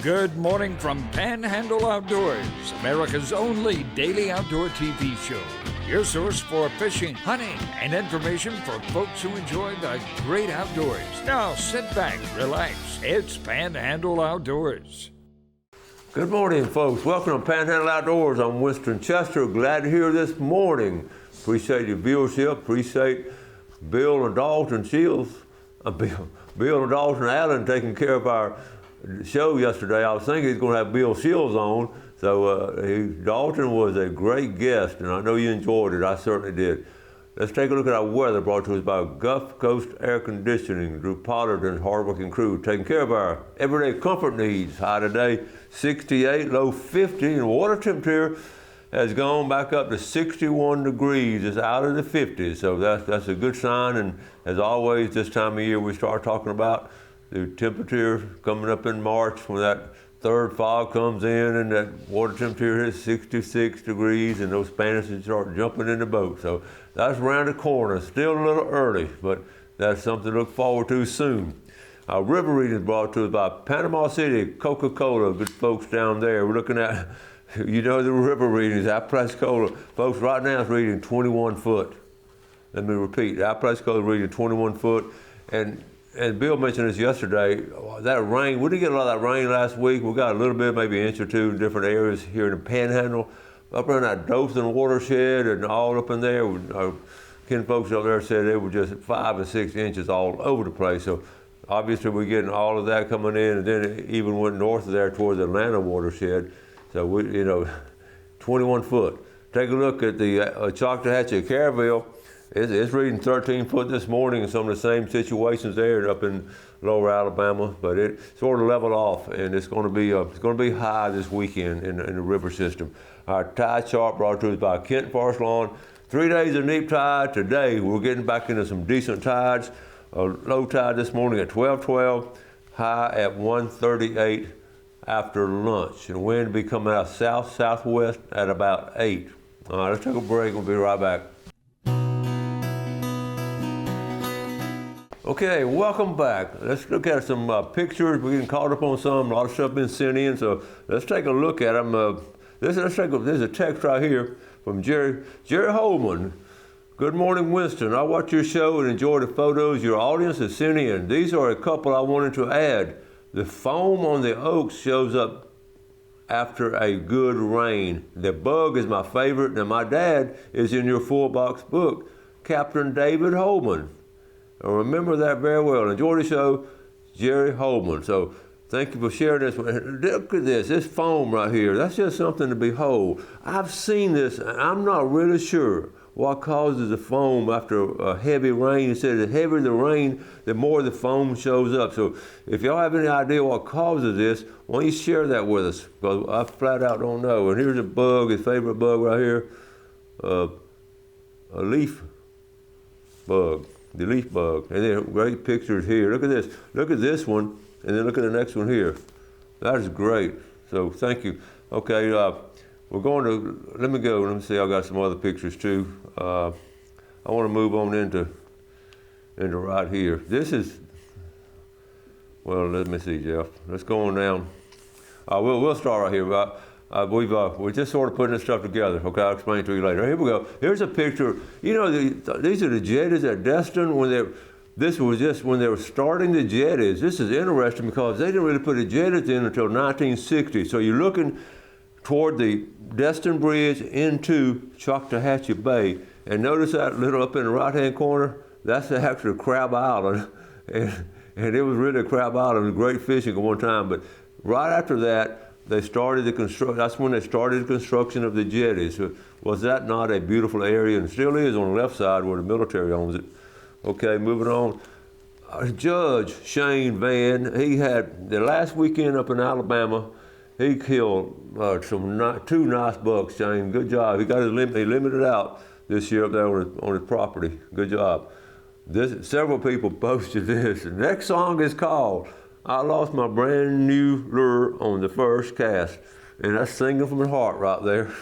Good morning from Panhandle Outdoors, America's only daily outdoor TV show. Your source for fishing, hunting, and information for folks who enjoy the great outdoors. Now sit back, relax. It's Panhandle Outdoors. Good morning, folks. Welcome to Panhandle Outdoors. I'm Winston Chester. Glad to hear this morning. Appreciate your viewership. Appreciate Bill and Dalton Shields. Bill and Dalton Allen taking care of our show yesterday. I was thinking he's going to have Bill Shields on. So Dalton was a great guest, and I know you enjoyed it. I certainly did. Let's take a look at our weather brought to us by Gulf Coast Air Conditioning. Drew Pollard and hardworking crew taking care of our everyday comfort needs. High today, 68, low 50, and water temperature has gone back up to 61 degrees. It's out of the 50s, so that's a good sign. And as always, this time of year we start talking about the temperature coming up in March when that third fog comes in and that water temperature is 66 degrees and those Spanish start jumping in the boat. So that's around the corner. Still a little early, but that's something to look forward to soon. Our river reading is brought to us by Panama City, Coca-Cola, good folks down there. We're looking at, you know, the river readings, Apalachicola. Folks, right now it's reading 21 foot. Let me repeat, Apalachicola is reading 21 foot. And Bill mentioned this yesterday, that rain, we didn't get a lot of that rain last week. We got a little bit, maybe an inch or two in different areas here in the Panhandle. Up around that Dothan watershed and all up in there, our kin folks up there said they were just 5 or 6 inches all over the place. So obviously we're getting all of that coming in, and then it even went north of there towards the Atlanta watershed. So we, 21 foot. Take a look at the Choctawhatchee, Caryville. It's reading 13 foot this morning, and some of the same situations there up in lower Alabama, but it sort of leveled off, and it's going to be high this weekend in the river system. Our tide chart brought to us by Kent Forest Lawn. 3 days of neap tide. Today we're getting back into some decent tides. A low tide this morning at 12:12, high at 1:38 after lunch, and wind will be coming out south-southwest at about 8. All right, let's take a break. We'll be right back. Okay, welcome back. Let's look at some pictures. We're getting caught up on some. A lot of stuff been sent in, so let's take a look at them. There's a text right here from Jerry Holman. Good morning, Winston. I watch your show and enjoy the photos your audience has sent in. These are a couple I wanted to add. The foam on the oaks shows up after a good rain. The bug is my favorite, and my dad is in your full box book, Captain David Holman. I remember that very well. Enjoy the show, Jerry Holman. So thank you for sharing this. Look at this foam right here. That's just something to behold. I've seen this, and I'm not really sure what causes the foam after a heavy rain. It said the heavier the rain, the more the foam shows up. So if y'all have any idea what causes this, why don't you share that with us? Because I flat out don't know. And here's a bug, his favorite bug right here, a leaf bug. The leaf bug, and then great pictures here. Look at this. Look at this one, and then look at the next one here. That is great. So thank you. Okay, we're going to. Let me see. I got some other pictures too. I want to move on into right here. This is. Well, let me see, Jeff. Let's go on down. We'll start right here. We're just sort of putting this stuff together. Okay, I'll explain it to you later. Here we go. Here's a picture. You know, these are the jetties at Destin this was just when they were starting the jetties. This is interesting because they didn't really put the jetties in until 1960. So you're looking toward the Destin Bridge into Choctawhatchee Bay, and notice that little up in the right-hand corner. That's actually Crab Island, and it was really Crab Island. It was great fishing at one time, but right after that. They started the construction. That's when they started the construction of the jetties. So was that not a beautiful area? And it still is on the left side where the military owns it. Okay, moving on. Judge Shane Van, he had the last weekend up in Alabama. He killed 2 nice bucks. Shane, good job. He got his limit. He limited out this year up there on his property. Good job. Several people posted this. The next song is called I Lost My Brand New Lure on the First Cast. And that's singing from the heart right there.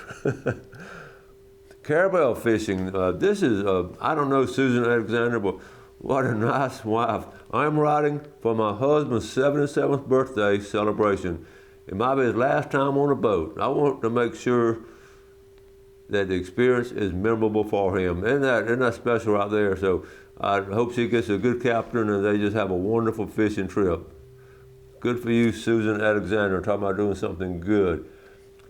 Carabel fishing. This is, I don't know Susan Alexander, but what a nice wife. I'm riding for my husband's 77th birthday celebration. It might be his last time on a boat. I want to make sure that the experience is memorable for him. Isn't that special right there? So I hope she gets a good captain and they just have a wonderful fishing trip. Good for you, Susan Alexander, talking about doing something good.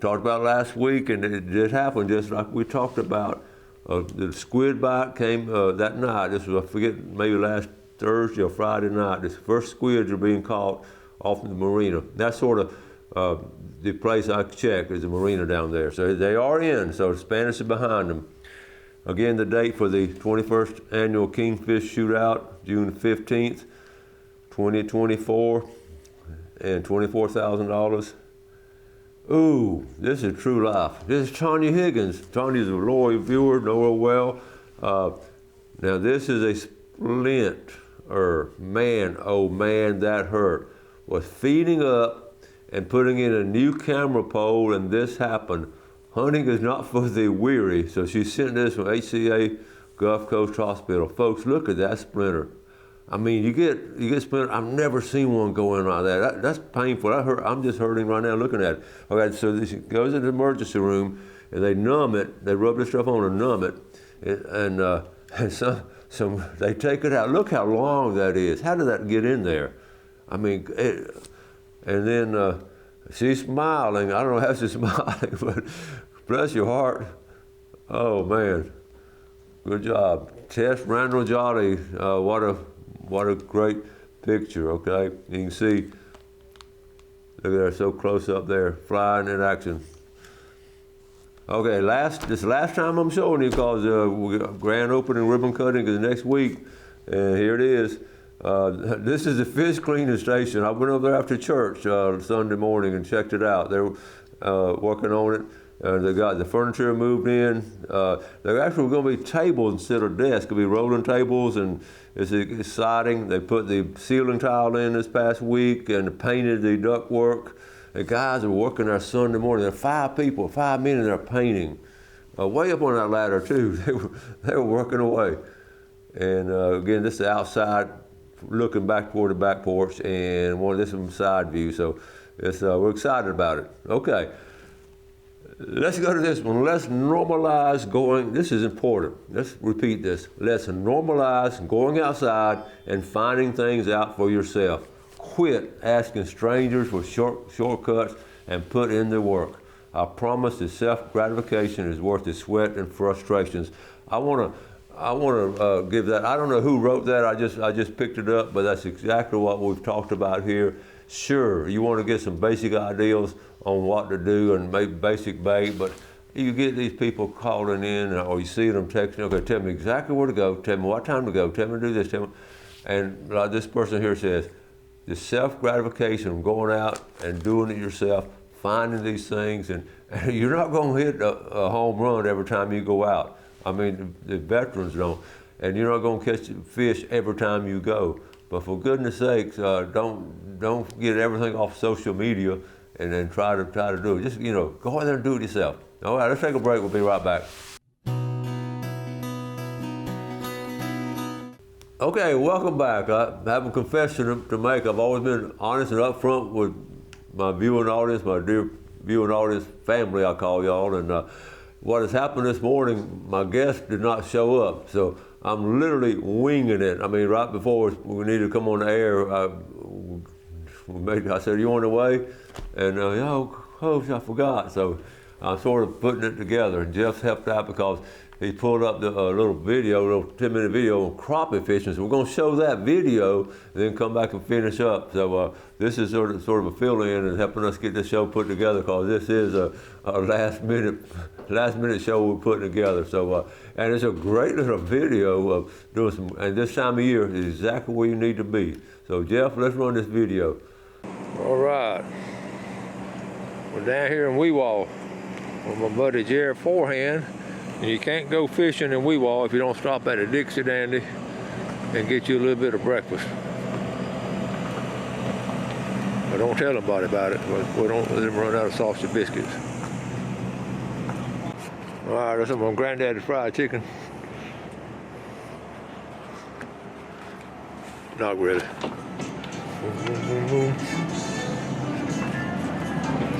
Talked about last week, and it did happen just like we talked about. The squid bite came that night. This was, I forget, maybe last Thursday or Friday night. The first squids are being caught off the marina. That's sort of the place I check is the marina down there. So they are in, so the Spanish is behind them. Again, the date for the 21st annual Kingfish Shootout, June 15th, 2024, and $24,000. Ooh, this is true life. This is Tanya Higgins. Tanya's a loyal viewer, know her well. Now this is a splinter. Man, oh man, that hurt. Was feeding up and putting in a new camera pole, and this happened. Hunting is not for the weary. So she sent this from HCA Gulf Coast Hospital. Folks, look at that splinter. I mean, you get splinter. I've never seen one go in like that. That's painful. I'm just hurting right now looking at it. Okay, so she goes into the emergency room and they numb it. They rub this stuff on and numb it, and some they take it out. Look how long that is. How did that get in there? I mean, and then she's smiling. I don't know how she's smiling, but bless your heart. Oh man, good job, Tess Randall Jolly. What a great picture, okay? You can see, look at her so close up there, flying in action. Okay, this last time I'm showing you because we got grand opening ribbon cutting is next week, and here it is. This is the fish cleaning station. I went over there after church Sunday morning and checked it out. They're working on it. They got the furniture moved in. They're actually going to be tables instead of desks. It'll be rolling tables, and it's exciting. They put the ceiling tile in this past week and painted the ductwork. The guys are working there Sunday morning. There are 5 men in there painting. Way up on that ladder too. They were working away. And again, this is outside, looking back toward the back porch, and this is from side view. So we're excited about it. Okay. Let's go to this one. Let's normalize going. This is important. Let's repeat this. Let's normalize going outside and finding things out for yourself. Quit asking strangers for shortcuts and put in the work. I promise that self-gratification is worth the sweat and frustrations. I want to give that. I don't know who wrote that. I just picked it up, but that's exactly what we've talked about here. Sure, you want to get some basic ideas on what to do and maybe basic bait, but you get these people calling in or you see them texting, okay, tell me exactly where to go, tell me what time to go, tell me to do this, tell me. And like this person here says, the self-gratification of going out and doing it yourself, finding these things, and you're not going to hit a home run every time you go out. I mean, the veterans don't. And you're not going to catch fish every time you go. But for goodness sakes, don't get everything off social media and then try to do it. Just, go out there and do it yourself. All right, let's take a break. We'll be right back. Okay, welcome back. I have a confession to make. I've always been honest and upfront with my viewing audience, my dear viewing audience, family, I call y'all. And what has happened this morning, my guest did not show up. So I'm literally winging it. I mean, right before we needed to come on the air, I said, you on the way? And, coach, I forgot. So I'm sort of putting it together. And Jeff's helped out because he pulled up the little 10-minute video on crappie fishing. So we're going to show that video and then come back and finish up. So this is sort of a fill-in and helping us get this show put together because this is a last minute show we're putting together. So and it's a great little video of doing some. And this time of year is exactly where you need to be. So Jeff, let's run this video. All right, we're down here in Weewall with my buddy Jared Forehand. And you can't go fishing in Weewall if you don't stop at a Dixie Dandy and get you a little bit of breakfast. But don't tell anybody about it. We don't let them run out of sausage biscuits. All right, that's some of Granddaddy's fried chicken. Not really.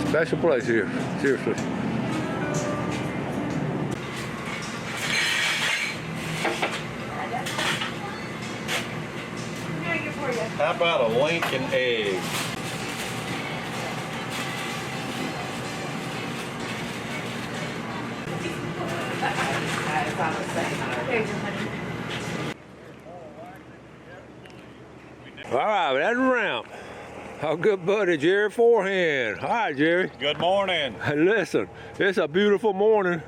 Special place here, seriously. How about a Lincoln egg? All right, that's a ramp. Our good buddy Jerry Forehand. All right, Jerry. Good morning. Hey, listen, it's a beautiful morning.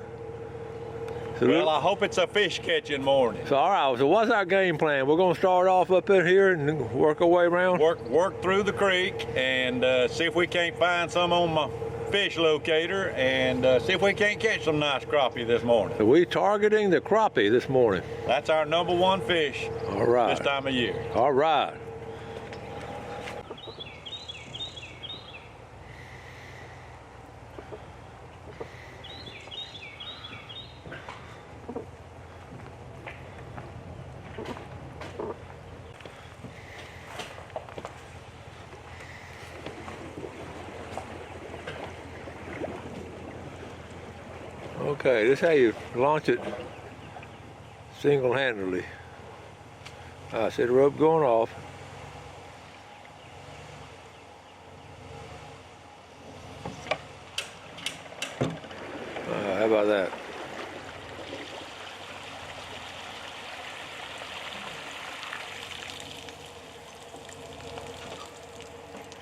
So Well, I hope it's a fish catching morning. So all right, so what's our game plan? We're gonna start off up in here and work our way around? Work through the creek and see if we can't find some on my fish locator and see if we can't catch some nice crappie this morning. So we targeting the crappie this morning. That's our #1 fish All right. this time of year. All right. Okay, this is how you launch it single-handedly. I see the rope going off. How about that?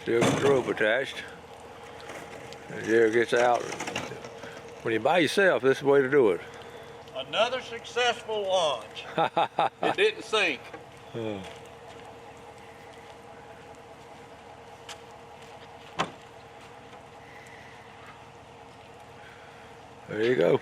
Still got the rope attached. And Jerry gets out. When you're by yourself, this is the way to do it. Another successful launch. It didn't sink. There you go.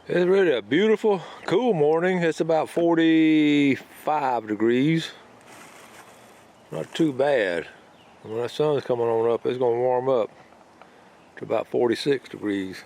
It's really a beautiful, cool morning. It's about 45 degrees. Not too bad. When the sun's coming on up, it's gonna warm up to about 46 degrees.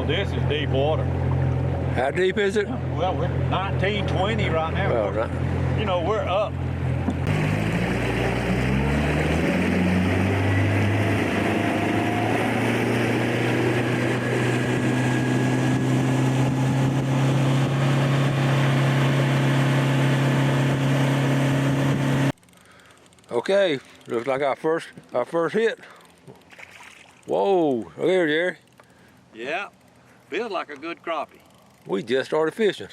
This is deep water. How deep is it? Well, we're 19, 20 right now. Oh, right. You know, we're up. Okay, looks like our first hit. Whoa, look here, Jerry. Yeah, feels like a good crappie. We just started fishing.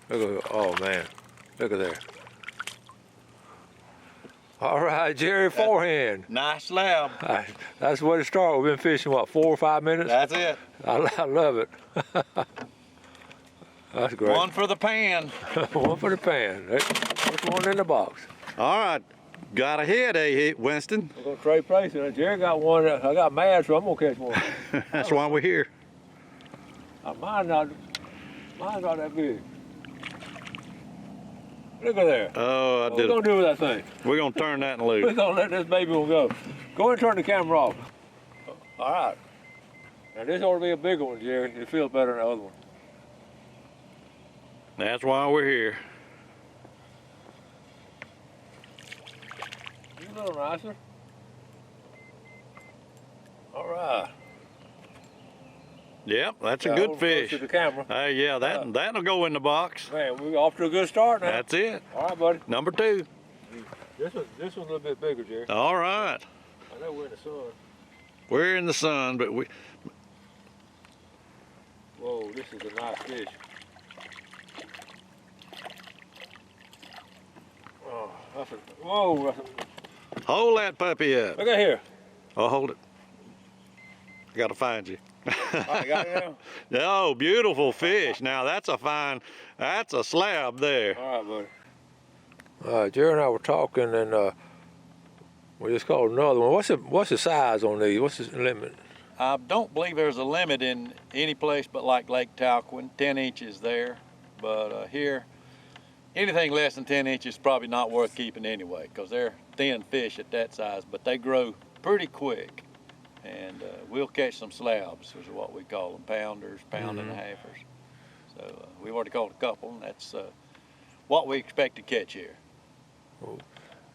Look at, oh man, look at there. All right, Jerry Forehand. Nice slab. That's where to start. We've been fishing, what, 4 or 5 minutes? That's it. I love it. That's great. One for the pan. One for the pan. First one in the box. All right, got a hit, Winston? We're gonna trade places. Jerry got one. I got mad, so I'm gonna catch one. That's why we're here. Mine's not that big. Look at there. Oh, I What did. we gonna do with that thing? We're gonna turn that and We're loose. gonna let this baby one go. Go and turn the camera off. All right. Now this ought to be a bigger one, Jerry. It feels better than the other one. That's why we're here. You a little nicer. All All right. Yep, that's a good fish. To the camera. Hey, yeah, that'll go in the box. Man, we're off to a good start now. That's it. All right, buddy. Number 2. This one's a little bit bigger, Jerry. All right. I know we're in the sun. We're in the sun, but we. Whoa, this is a nice fish. Oh, whoa. Hold that puppy up. Look at here. I'll hold it. I gotta find you. I got it now. Oh, beautiful fish. Now that's a slab there. All right, buddy. Jerry and I were talking, and we just called another one. What's the size on these? What's the limit? I don't believe there's a limit in any place but like Lake Talquin, 10 inches there. But here, anything less than 10 inches is probably not worth keeping anyway, because they're thin fish at that size, but they grow pretty quick. And we'll catch some slabs, is what we call them, pounders, pound and a halfers. So we've already caught a couple, and that's what we expect to catch here. Well,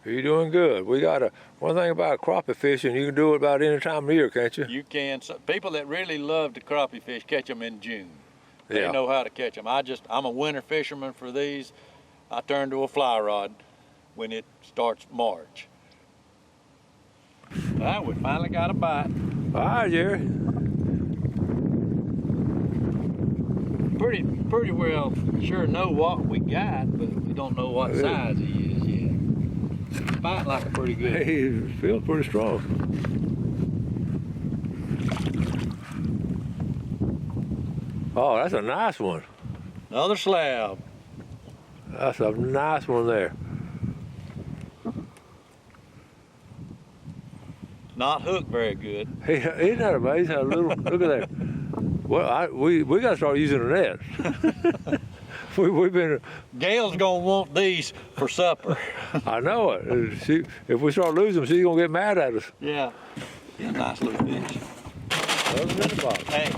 you're doing good. We got one thing about crappie fishing, you can do it about any time of year, can't you? You can. So people that really love the crappie fish catch them in June. They Yeah. know how to catch them. I'm a winter fisherman for these. I turn to a fly rod when it starts March. Well, we finally got a bite. All right, Jerry. Pretty well sure know what we got, but we don't know what size he is yet. Biting like a pretty good. He feels pretty strong. Oh, that's a nice one. Another slab. That's a nice one there. Not hooked very good. Isn't that amazing? How little, look at that. Well, we got to start using a net. We've been. Gail's gonna want these for supper. I know it. If we start losing them, she's gonna get mad at us. Yeah. Yeah, nice little fish. Other than the box. Hey,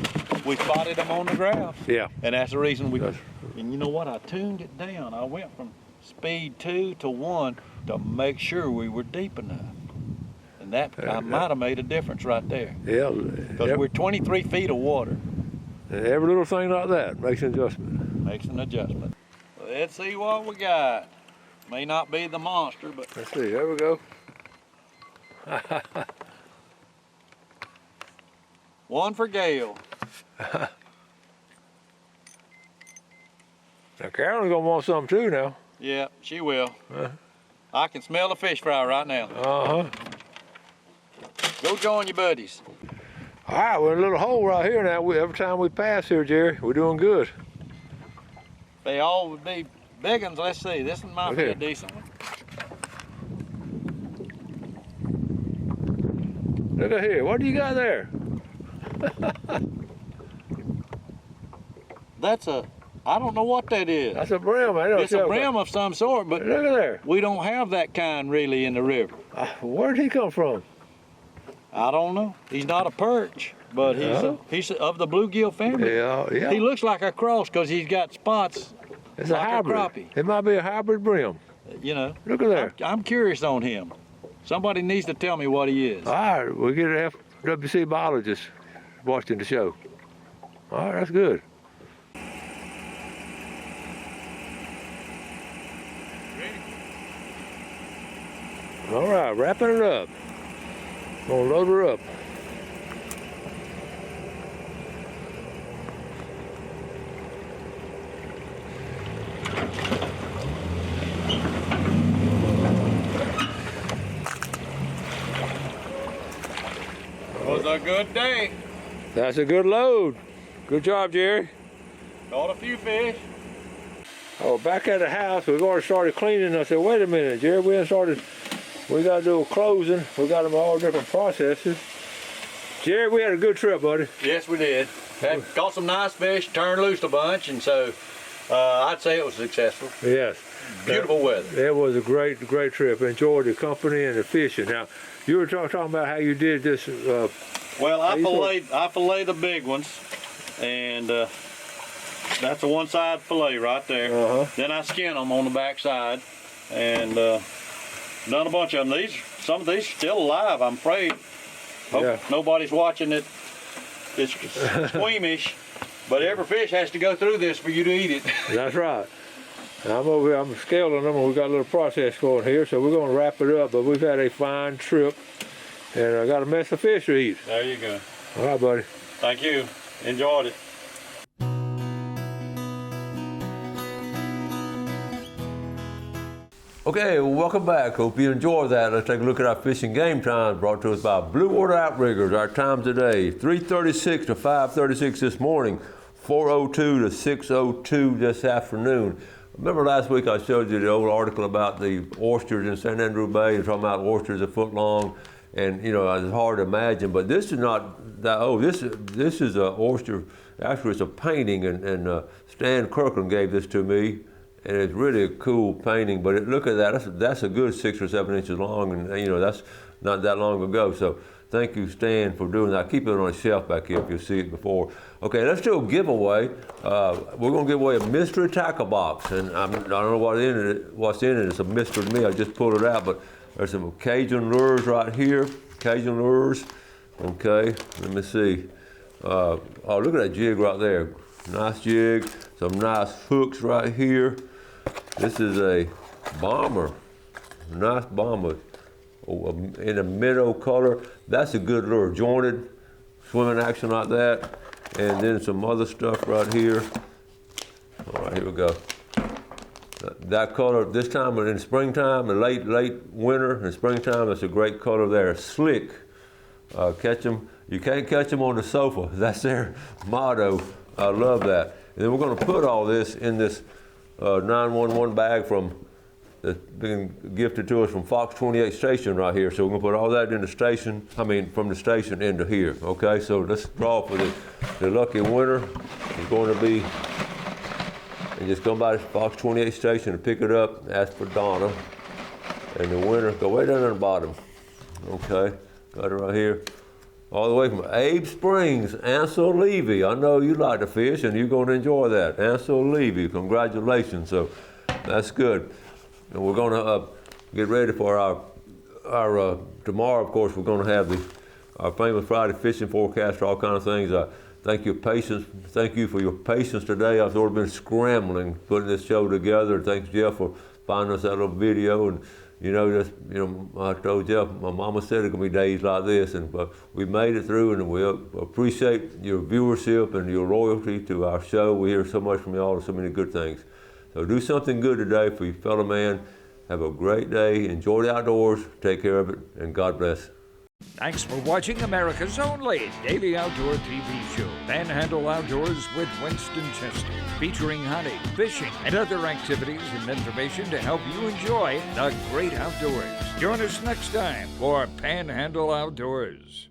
we spotted them on the ground. Yeah. And that's the reason we. And you know what? I tuned it down. I went from speed 2 to 1 to make sure we were deep enough. And that I might have made a difference right there. Yeah. Because we're 23 feet of water. And every little thing like that makes an adjustment. Makes an adjustment. Let's see what we got. May not be the monster, but Let's see. There we go. one for Gail. Now Carolyn's gonna want something too now. Yeah, she will. I can smell the fish fry right now. Go join your buddies. All right, we're in a little hole right here now. Every time we pass here, Jerry, we're doing good. They all would be big ones. Let's see. This one might be Okay. a decent one. Look at here. What do you got there? I don't know what that is. That's a brim. I know. It's a brim of some sort, but Look at there. we don't have that kind really in the river. Where'd he come from? I don't know. He's not a perch, but he's of the bluegill family. Yeah. He looks like a cross because he's got spots. It's like a hybrid. crappie. It might be a hybrid brim. You know. Look at there. I'm curious on him. Somebody needs to tell me what he is. All right, we get an FWC biologist watching the show. All right, that's good. All right, wrapping it up. Gonna load her up. Was a good day. That's a good load. Good job, Jerry. Caught a few fish. Oh, back at the house, we've already started cleaning. I said, wait a minute, Jerry, we got to do a closing. We got them all different processes. Jerry, we had a good trip, buddy. Yes, we did. Caught some nice fish, turned loose a bunch, and so I'd say it was successful. Yes. Beautiful weather. It was a great trip. Enjoyed the company and the fishing. Now, you were talking about how you did this. Well, I fillet the big ones, and that's a one-side fillet right there. Then I skin them on the back side, and done a bunch of them. Some of these are still alive, I'm afraid. Hope nobody's watching it. It's squeamish, but every fish has to go through this for you to eat it. That's right. I'm over here, I'm scaling them, and we've got a little process going here, so we're going to wrap it up, but we've had a fine trip, and I got a mess of fish to eat. There you go. All right, buddy. Thank you. Enjoyed it. Okay, well, welcome back. Hope you enjoyed that. Let's take a look at our fishing game times brought to us by Blue Water Outriggers. Our time today, 3:36 to 5:36 this morning, 4:02 to 6:02 this afternoon. Remember last week I showed you the old article about the oysters in St. Andrew Bay, and talking about oysters a foot long, and you know, it's hard to imagine, but this is not that old. This is an oyster, actually it's a painting, and Stan Kirkland gave this to me. And it's really a cool painting, but look at that, that's a good 6 or 7 inches long, and you know, that's not that long ago. So thank you, Stan, for doing that. I keep it on a shelf back here if you'll see it before. Okay, let's do a giveaway. We're gonna give away a mystery tackle box, and I don't know what's in it. It's a mystery to me. I just pulled it out, but there's some Cajun lures right here. Cajun lures. Okay, let me see. Oh, look at that jig right there. Nice jig. Some nice hooks right here. This is a bomber, nice bomber in a minnow color. That's a good lure, jointed, swimming action like that. And then some other stuff right here. All right, here we go. That color, this time in springtime, and late winter and springtime, it's a great color there. Slick, catch them. You can't catch them on the sofa. That's their motto. I love that. And then we're gonna put all this in this 911 bag that's been gifted to us from Fox 28 Station right here. So we're gonna put all that in the station, from the station into here, okay? So let's draw for the lucky winner. It's going to be, and just come by the Fox 28 Station and pick it up, ask for Donna. And the winner, go way down at the bottom, okay? Got it right here. All the way from Abe Springs, Ansel Levy. I know you like to fish, and you're going to enjoy that. Ansel Levy, congratulations. So that's good. And we're going to get ready for our tomorrow. Of course, we're going to have our famous Friday fishing forecast, all kind of things. Thank you for your patience today. I've sort of been scrambling putting this show together. Thanks, Jeff, for finding us that little video. And I told Jeff, my mama said it's gonna be days like this, but we made it through, and we appreciate your viewership and your loyalty to our show. We hear so much from y'all, so many good things. So do something good today for your fellow man. Have a great day. Enjoy the outdoors. Take care of it, and God bless. Thanks for watching America's only daily outdoor TV show, Panhandle Outdoors with Winston Chester, featuring hunting, fishing, and other activities and information to help you enjoy the great outdoors. Join us next time for Panhandle Outdoors.